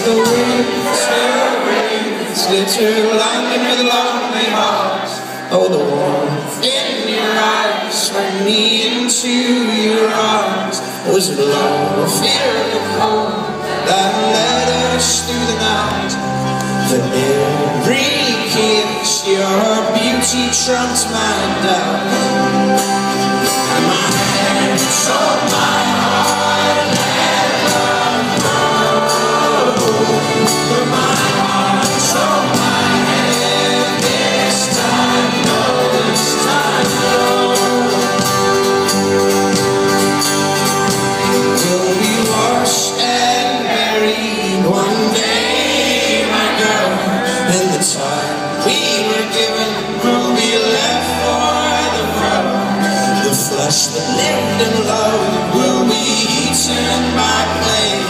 the winter rains glitter London with lonely hearts. Oh, the warmth in your eyes swung me into your arms. Was it love or fear of the cold that led us through the night? For every kiss your beauty trumps my doubt. My hands on my heart and love but my heart's on my head this time, no, this time, no. We'll be washed and buried one day, my girl, and the time we were given will be left for the world. The flesh that lived in love will be eaten by flame.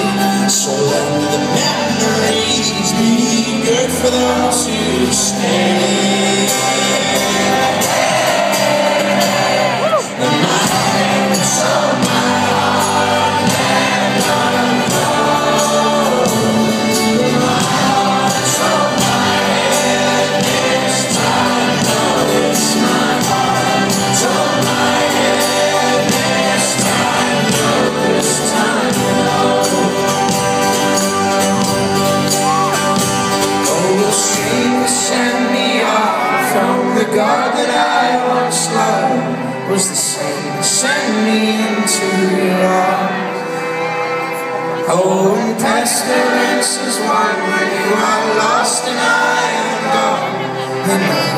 So let the memories be good for those who stay. And my hands on my heart and love, my heart's on my head this time, no, it's my heart's on my head this time, no, this time, no. Send me off from the God that I once loved was the same to send me into your arms. Oh, and pestilence is one when you are lost and I am gone, and